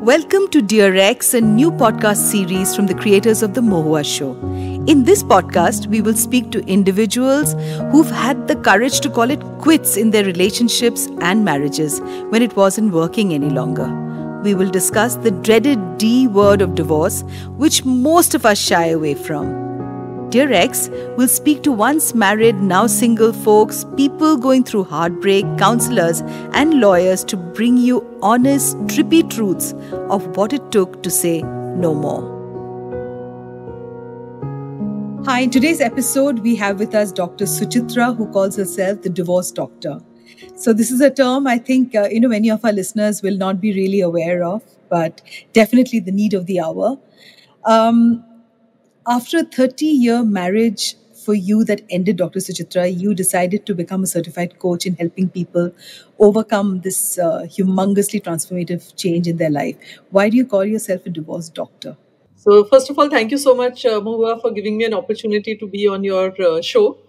Welcome to Dear X, a new podcast series from the creators of The Mohua Show. In this podcast, we will speak to individuals who've had the courage to call it quits in their relationships and marriages when it wasn't working any longer. We will discuss the dreaded D word of divorce, which most of us shy away from. Dear X will speak to once married, now single folks, people going through heartbreak, counselors, and lawyers to bring you honest, trippy truths of what it took to say no more. Hi, in today's episode, we have with us Dr. Suchitra, who calls herself the divorce doctor. So this is a term I think many of our listeners will not be really aware of, but definitely the need of the hour. After a 30-year marriage for you that ended, Dr. Suchitra, you decided to become a certified coach in helping people overcome this humongously transformative change in their life. Why do you call yourself a divorce doctor? So first of all, thank you so much, Mohua, for giving me an opportunity to be on your show.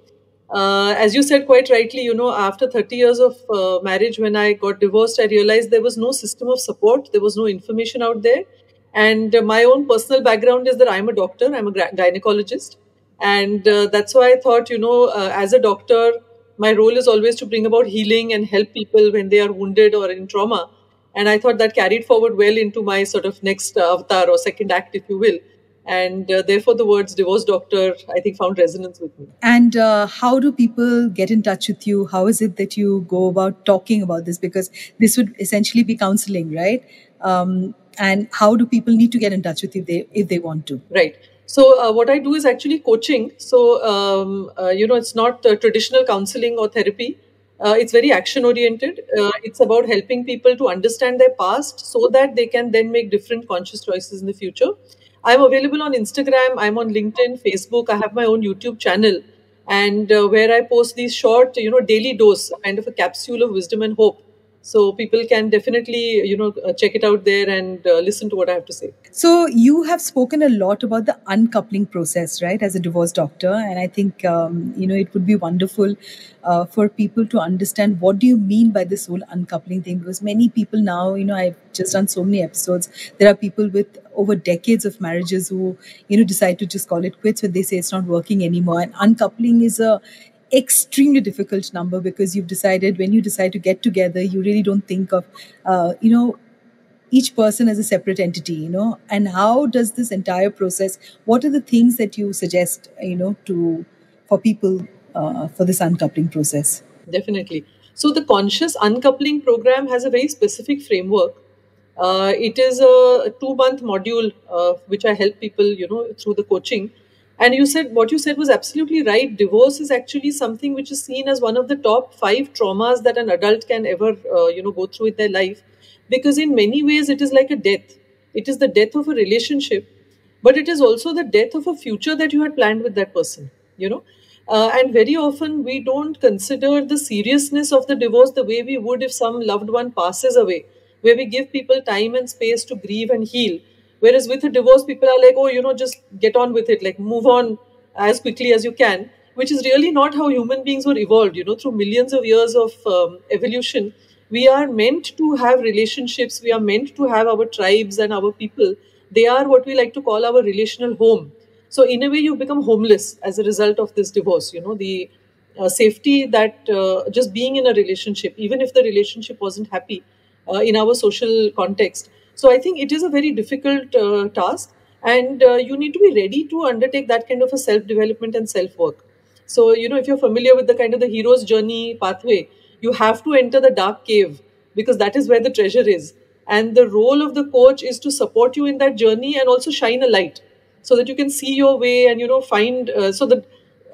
As you said quite rightly, after 30 years of marriage, when I got divorced, I realized there was no system of support. There was no information out there. And my own personal background is that I'm a doctor. I'm a gynecologist. And that's why I thought, as a doctor, my role is always to bring about healing and help people when they are wounded or in trauma. And I thought that carried forward well into my sort of next avatar or second act, if you will. And therefore, the words divorce doctor, I think, found resonance with me. And how do people get in touch with you? How is it that you go about talking about this? Because this would essentially be counseling, right? And how do people need to get in touch with you if they want to? Right. So what I do is actually coaching. So, it's not traditional counseling or therapy. It's very action oriented. It's about helping people to understand their past so that they can then make different conscious choices in the future. I'm available on Instagram. I'm on LinkedIn, Facebook. I have my own YouTube channel, and where I post these short, daily dose, kind of a capsule of wisdom and hope. So people can definitely, check it out there and listen to what I have to say. So you have spoken a lot about the uncoupling process, right, as a divorce doctor. And I think, it would be wonderful for people to understand what do you mean by this whole uncoupling thing? Because many people now, I've just done so many episodes. There are people with over decades of marriages who, decide to just call it quits when they say it's not working anymore. And uncoupling is a extremely difficult number because when you decide to get together, you really don't think of, each person as a separate entity, and how does this entire process, what are the things that you suggest, for people for this uncoupling process? Definitely. So the conscious uncoupling program has a very specific framework. It is a 2-month module, which I help people, through the coaching. And what you said was absolutely right. Divorce is actually something which is seen as one of the top 5 traumas that an adult can ever, go through in their life. Because in many ways, it is like a death. It is the death of a relationship, but it is also the death of a future that you had planned with that person, And very often we don't consider the seriousness of the divorce the way we would if some loved one passes away, where we give people time and space to grieve and heal. Whereas with a divorce, people are like, oh, just get on with it, like move on as quickly as you can, which is really not how human beings were evolved. Through millions of years of evolution, we are meant to have relationships. We are meant to have our tribes and our people. They are what we like to call our relational home. So in a way, you become homeless as a result of this divorce. The safety that just being in a relationship, even if the relationship wasn't happy in our social context. So I think it is a very difficult task, and you need to be ready to undertake that kind of a self-development and self-work. So, if you're familiar with the kind of the hero's journey pathway, you have to enter the dark cave because that is where the treasure is. And the role of the coach is to support you in that journey and also shine a light so that you can see your way and, find, so that,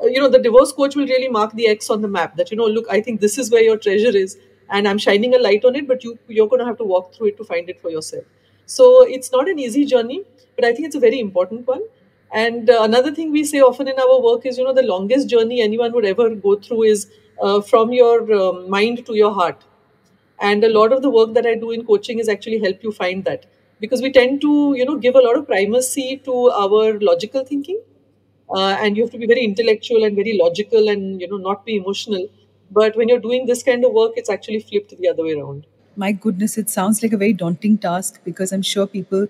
the divorce coach will really mark the X on the map that, look, I think this is where your treasure is. And I'm shining a light on it, but you're going to have to walk through it to find it for yourself. So it's not an easy journey, but I think it's a very important one. And another thing we say often in our work is, the longest journey anyone would ever go through is from your mind to your heart. And a lot of the work that I do in coaching is actually help you find that. Because we tend to, give a lot of primacy to our logical thinking. And you have to be very intellectual and very logical and, not be emotional. But when you're doing this kind of work, it's actually flipped the other way around. my goodness, it sounds like a very daunting task, because I'm sure people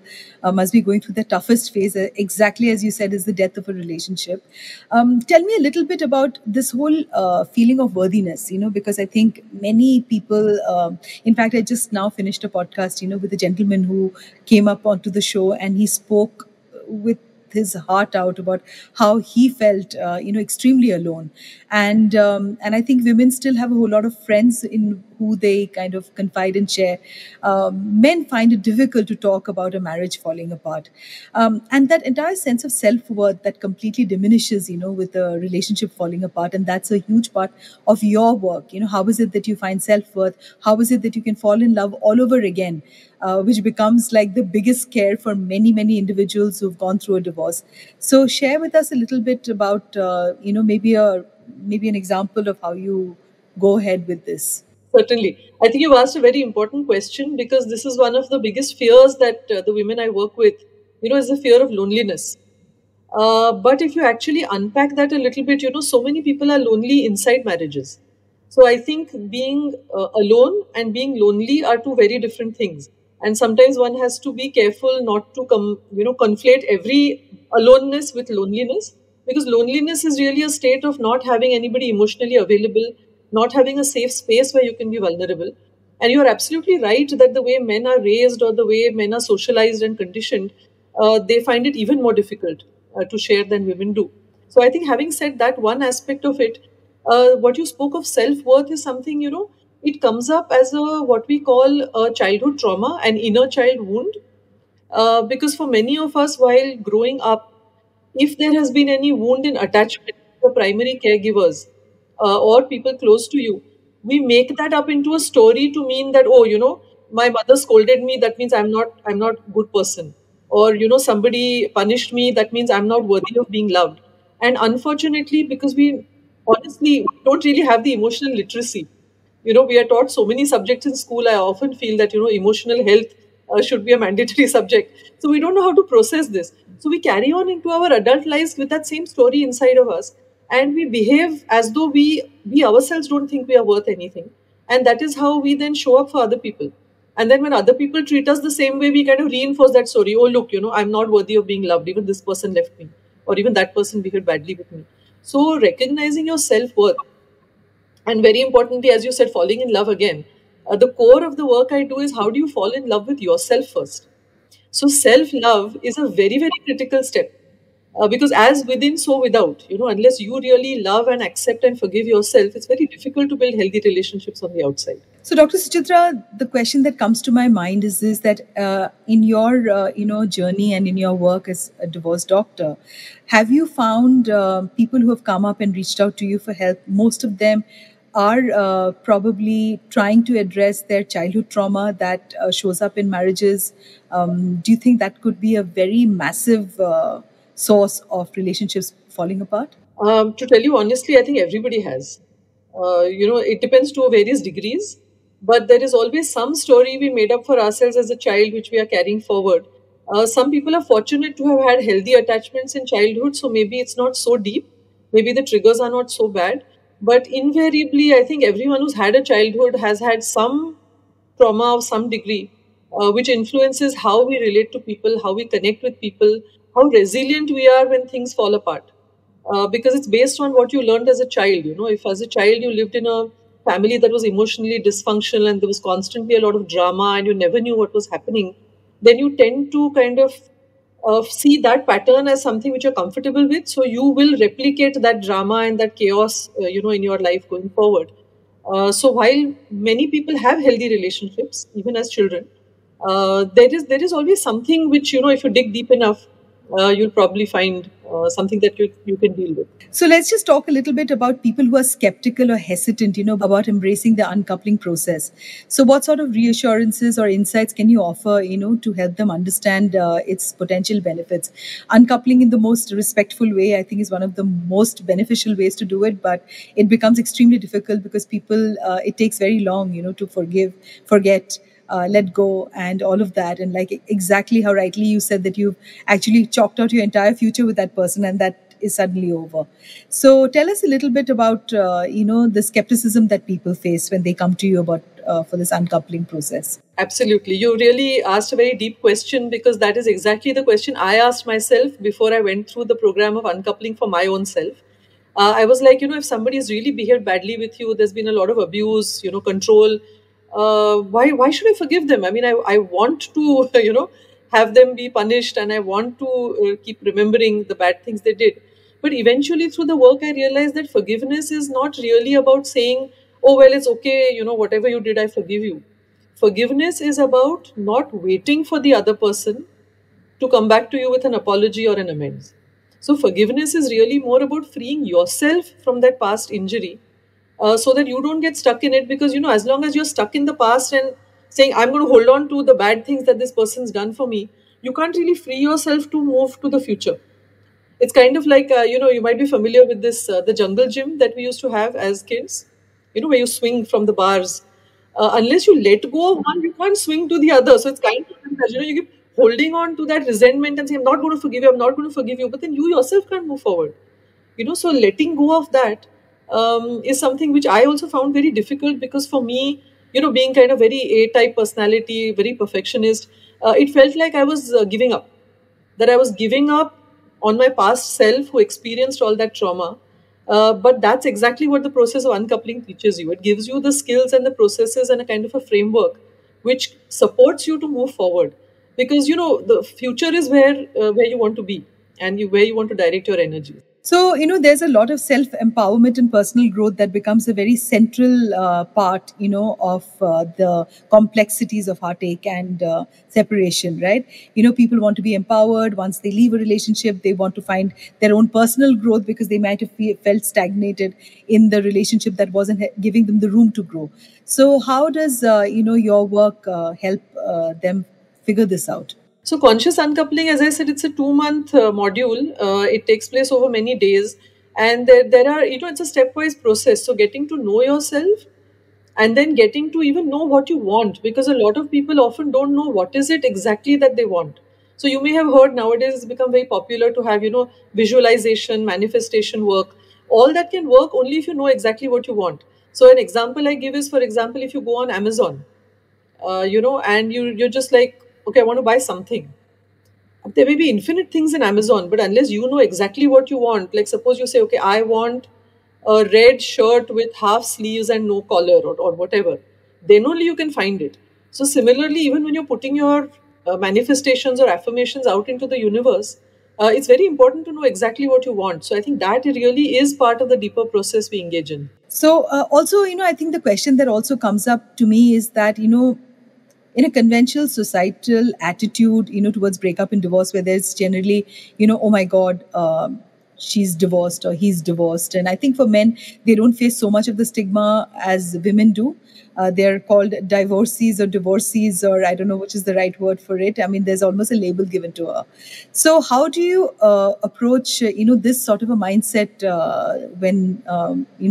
must be going through the toughest phase, exactly as you said, is the death of a relationship. Tell me a little bit about this whole feeling of worthiness, because I think many people, in fact, I just now finished a podcast, with a gentleman who came up onto the show, and he spoke with his heart out about how he felt, extremely alone, and I think women still have a whole lot of friends in who they kind of confide and share. Men find it difficult to talk about a marriage falling apart, and that entire sense of self-worth that completely diminishes, with a relationship falling apart, and that's a huge part of your work. How is it that you find self-worth? How is it that you can fall in love all over again? Which becomes like the biggest scare for many, many individuals who've gone through a divorce. So share with us a little bit about, maybe an example of how you go ahead with this. Certainly. I think you've asked a very important question, because this is one of the biggest fears that the women I work with, is the fear of loneliness. But if you actually unpack that a little bit, so many people are lonely inside marriages. So I think being alone and being lonely are two very different things. And sometimes one has to be careful not to conflate every aloneness with loneliness, because loneliness is really a state of not having anybody emotionally available, not having a safe space where you can be vulnerable. And you're absolutely right that the way men are raised, or the way men are socialized and conditioned, they find it even more difficult to share than women do. So I think, having said that, one aspect of it, what you spoke of self-worth is something, it comes up as what we call a childhood trauma, an inner child wound. Because for many of us, while growing up, if there has been any wound in attachment to the primary caregivers or people close to you, we make that up into a story to mean that, oh, my mother scolded me, that means I'm not a good person. Or, somebody punished me, that means I'm not worthy of being loved. And unfortunately, because we honestly don't really have the emotional literacy, we are taught so many subjects in school. I often feel that, emotional health should be a mandatory subject. So we don't know how to process this. So we carry on into our adult lives with that same story inside of us. And we behave as though we ourselves don't think we are worth anything. And that is how we then show up for other people. And then when other people treat us the same way, we kind of reinforce that story. Oh, look, I'm not worthy of being loved. Even this person left me. Or even that person behaved badly with me. So recognizing your self-worth, and very importantly, as you said, falling in love again. The core of the work I do is, how do you fall in love with yourself first? So self-love is a very, very critical step. Because as within, so without. Unless you really love and accept and forgive yourself, it's very difficult to build healthy relationships on the outside. So, Dr. Suchitra, the question that comes to my mind is this: that in your journey and in your work as a divorce doctor, have you found people who have come up and reached out to you for help? Most of them are probably trying to address their childhood trauma that shows up in marriages. Do you think that could be a very massive source of relationships falling apart? To tell you honestly, I think everybody has. It depends to various degrees, but there is always some story we made up for ourselves as a child, which we are carrying forward. Some people are fortunate to have had healthy attachments in childhood, so maybe it's not so deep. Maybe the triggers are not so bad. But invariably, I think everyone who's had a childhood has had some trauma of some degree, which influences how we relate to people, how we connect with people, how resilient we are when things fall apart. Because it's based on what you learned as a child. If as a child you lived in a family that was emotionally dysfunctional and there was constantly a lot of drama and you never knew what was happening, then you tend to kind of see that pattern as something which you're comfortable with. So you will replicate that drama and that chaos, in your life going forward. So while many people have healthy relationships, even as children, there is always something which, if you dig deep enough, you'll probably find something that you can deal with. So let's just talk a little bit about people who are skeptical or hesitant, about embracing the uncoupling process. So what sort of reassurances or insights can you offer, to help them understand its potential benefits? Uncoupling in the most respectful way, I think, is one of the most beneficial ways to do it, but it becomes extremely difficult because people, it takes very long, to forgive, forget, let go and all of that. And like exactly how rightly you said that you've actually chalked out your entire future with that person and that is suddenly over. So tell us a little bit about, the skepticism that people face when they come to you about for this uncoupling process? Absolutely. You really asked a very deep question, because that is exactly the question I asked myself before I went through the program of uncoupling for my own self. I was like, if somebody has really behaved badly with you, there's been a lot of abuse, control. Why should I forgive them? I mean, I want to, have them be punished, and I want to keep remembering the bad things they did. But eventually, through the work, I realized that forgiveness is not really about saying, oh, well, it's okay, whatever you did, I forgive you. Forgiveness is about not waiting for the other person to come back to you with an apology or an amends. So, forgiveness is really more about freeing yourself from that past injury, so that you don't get stuck in it. Because, as long as you're stuck in the past and saying, I'm going to hold on to the bad things that this person's done for me, you can't really free yourself to move to the future. It's kind of like, you might be familiar with this, the jungle gym that we used to have as kids, where you swing from the bars. Unless you let go of one, you can't swing to the other. So it's kind of like that, you keep holding on to that resentment and saying, I'm not going to forgive you, I'm not going to forgive you. But then you yourself can't move forward. So letting go of that is something which I also found very difficult, because for me, being kind of very A-type personality, very perfectionist, it felt like I was giving up. That I was giving up on my past self who experienced all that trauma. But that's exactly what the process of uncoupling teaches you. It gives you the skills and the processes and a kind of a framework which supports you to move forward. Because, the future is where you want to be, and where you want to direct your energy. So, there's a lot of self-empowerment and personal growth that becomes a very central part, of the complexities of heartache and separation, right? People want to be empowered. Once they leave a relationship, they want to find their own personal growth, because they might have felt stagnated in the relationship that wasn't giving them the room to grow. So how does, your work help them figure this out? So, conscious uncoupling, as I said, it's a 2-month module. It takes place over many days. And there are, it's a stepwise process. So, getting to know yourself, and then getting to even know what you want. Because a lot of people often don't know what is it exactly that they want. So, you may have heard nowadays it's become very popular to have, visualization, manifestation work. All that can work only if you know exactly what you want. So, an example I give is, for example, if you go on Amazon, and you're just like, okay, I want to buy something. There may be infinite things in Amazon, but unless you know exactly what you want, like suppose you say, okay, I want a red shirt with half sleeves and no collar, or whatever, then only you can find it. So similarly, even when you're putting your manifestations or affirmations out into the universe, it's very important to know exactly what you want. So I think that really is part of the deeper process we engage in. So also, I think the question that also comes up to me is that, in a conventional societal attitude, towards breakup and divorce, where there's generally, oh my God, she's divorced or he's divorced. And I think for men, they don't face so much of the stigma as women do. They're called divorcees or divorcees, or I don't know which is the right word for it. I mean, there's almost a label given to her. So how do you approach, this sort of a mindset when,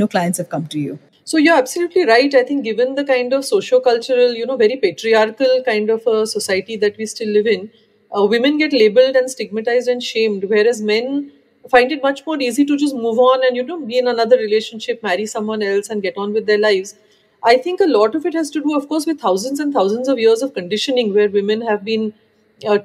clients have come to you? So you're absolutely right. I think given the kind of socio-cultural, very patriarchal kind of a society that we still live in, women get labeled and stigmatized and shamed, whereas men find it much more easy to just move on and, be in another relationship, marry someone else and get on with their lives. I think a lot of it has to do, of course, with thousands and thousands of years of conditioning, where women have been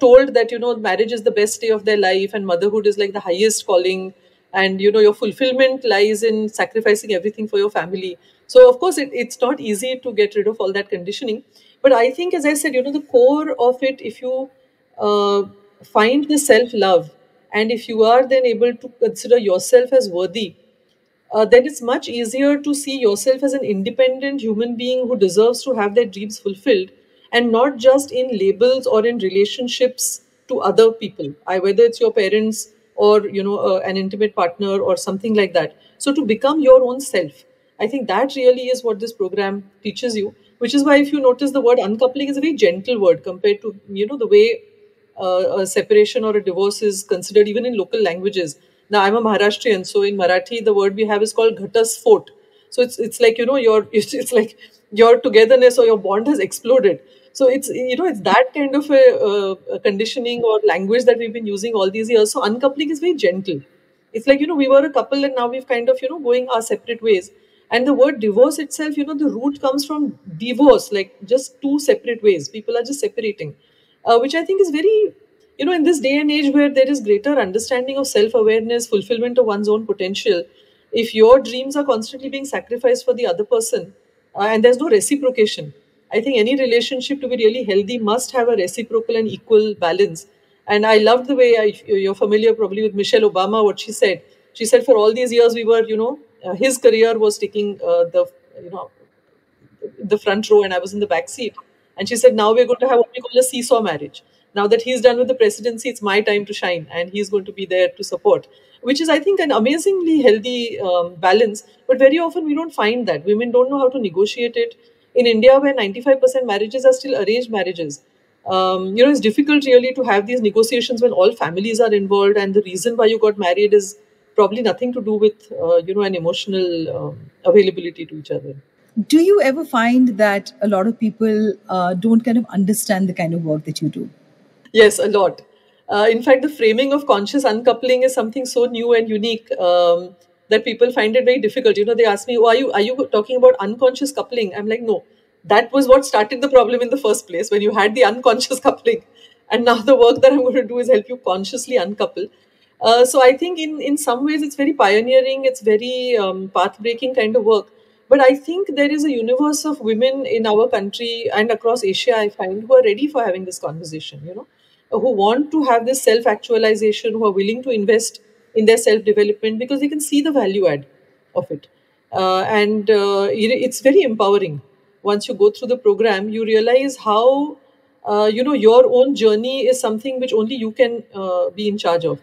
told that, marriage is the best day of their life and motherhood is like the highest calling, and, your fulfillment lies in sacrificing everything for your family. So, of course, it's not easy to get rid of all that conditioning. But I think, as I said, the core of it, if you find the self-love, and if you are then able to consider yourself as worthy, then it's much easier to see yourself as an independent human being who deserves to have their dreams fulfilled, and not just in labels or in relationships to other people, whether it's your parents or, an intimate partner or something like that. So to become your own self, I think that really is what this program teaches you, which is why if you notice the word uncoupling is a very gentle word compared to, the way a separation or a divorce is considered even in local languages. Now, I'm a Maharashtrian, so in Marathi, the word we have is called Ghatasphot. So it's like, it's like your togetherness or your bond has exploded. So it's that kind of a conditioning or language that we've been using all these years. So uncoupling is very gentle. It's like, we were a couple and now we've kind of, going our separate ways. And the word divorce itself, the root comes from divorce, like just two separate ways. People are just separating, which I think is very, in this day and age where there is greater understanding of self-awareness, fulfillment of one's own potential, if your dreams are constantly being sacrificed for the other person, and there's no reciprocation, I think any relationship to be really healthy must have a reciprocal and equal balance. And I loved the way you're familiar probably with Michelle Obama, what she said. She said for all these years we were, his career was taking the front row and I was in the back seat. And she said, now we're going to have what we call a seesaw marriage. Now that he's done with the presidency, it's my time to shine and he's going to be there to support, which is, I think, an amazingly healthy balance. But very often we don't find that. Women don't know how to negotiate it. In India, where 95% marriages are still arranged marriages, it's difficult really to have these negotiations when all families are involved and the reason why you got married is probably nothing to do with, an emotional availability to each other. Do you ever find that a lot of people don't kind of understand the kind of work that you do? Yes, a lot. In fact, the framing of conscious uncoupling is something so new and unique that people find it very difficult. They ask me, are you talking about unconscious coupling? I'm like, no, that was what started the problem in the first place, when you had the unconscious coupling. And now the work that I'm going to do is help you consciously uncouple. So I think in some ways it's very pioneering, it's very path-breaking kind of work. But I think there is a universe of women in our country and across Asia, I find, who are ready for having this conversation, who want to have this self-actualization, who are willing to invest in their self-development because they can see the value add of it. And it's very empowering. Once you go through the program, you realize how, your own journey is something which only you can be in charge of.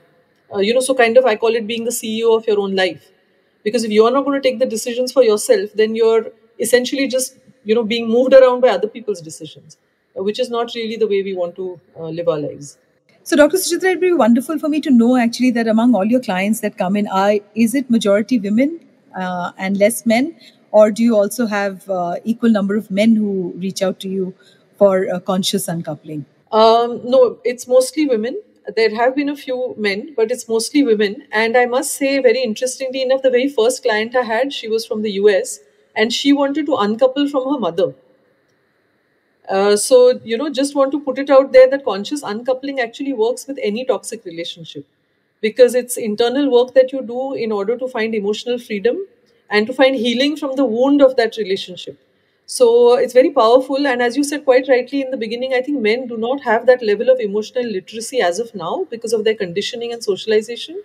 So kind of, I call it being the CEO of your own life. Because if you're not going to take the decisions for yourself, then you're essentially just, being moved around by other people's decisions, which is not really the way we want to live our lives. So, Dr. Suchitra, it'd be wonderful for me to know actually that among all your clients that come in, is it majority women and less men? Or do you also have equal number of men who reach out to you for conscious uncoupling? No, it's mostly women. There have been a few men, but it's mostly women. And I must say, very interestingly enough, the very first client I had, she was from the US and she wanted to uncouple from her mother. So, just want to put it out there that conscious uncoupling actually works with any toxic relationship because it's internal work that you do in order to find emotional freedom and to find healing from the wound of that relationship. So it's very powerful. And as you said quite rightly in the beginning, I think men do not have that level of emotional literacy as of now because of their conditioning and socialization.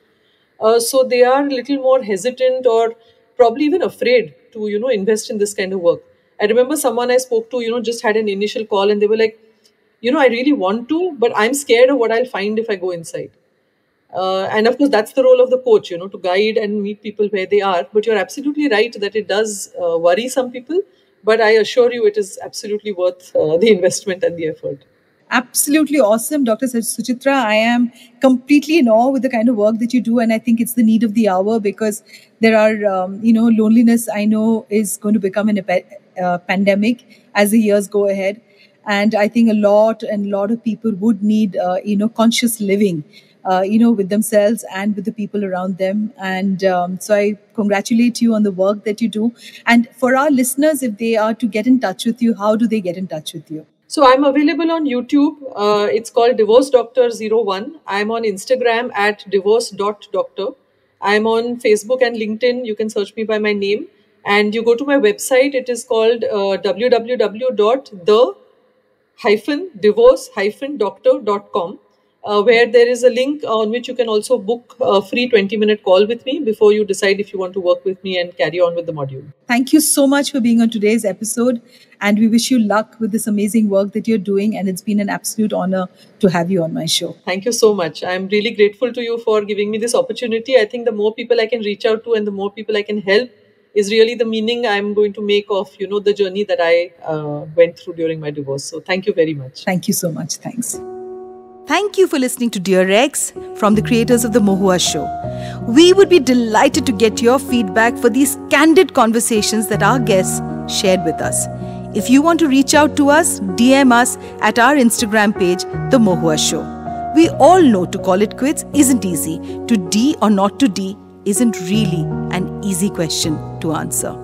So they are a little more hesitant or probably even afraid to, invest in this kind of work. I remember someone I spoke to, just had an initial call and they were like, I really want to, but I'm scared of what I'll find if I go inside. And of course, that's the role of the coach, to guide and meet people where they are. But you're absolutely right that it does worry some people. But I assure you, it is absolutely worth the investment and the effort. Absolutely awesome, Dr. Suchitra. I am completely in awe with the kind of work that you do. And I think it's the need of the hour because there are, loneliness, I know, is going to become a pandemic as the years go ahead. And I think a lot of people would need, conscious living, with themselves and with the people around them. And so I congratulate you on the work that you do. And for our listeners, if they are to get in touch with you, how do they get in touch with you? So I'm available on YouTube. It's called Divorce Doctor 01. I'm on Instagram at divorce.doctor. I'm on Facebook and LinkedIn. You can search me by my name. And you go to my website. It is called www.the-divorce-doctor.com. Where there is a link on which you can also book a free 20-minute call with me before you decide if you want to work with me and carry on with the module. Thank you so much for being on today's episode. And we wish you luck with this amazing work that you're doing. And it's been an absolute honor to have you on my show. Thank you so much. I'm really grateful to you for giving me this opportunity. I think the more people I can reach out to and the more people I can help is really the meaning I'm going to make of, the journey that I went through during my divorce. So thank you very much. Thank you so much. Thanks. Thank you for listening to Dear X from the creators of The Mohua Show. We would be delighted to get your feedback for these candid conversations that our guests shared with us. If you want to reach out to us, DM us at our Instagram page, The Mohua Show. We all know to call it quits isn't easy. To D or not to D isn't really an easy question to answer.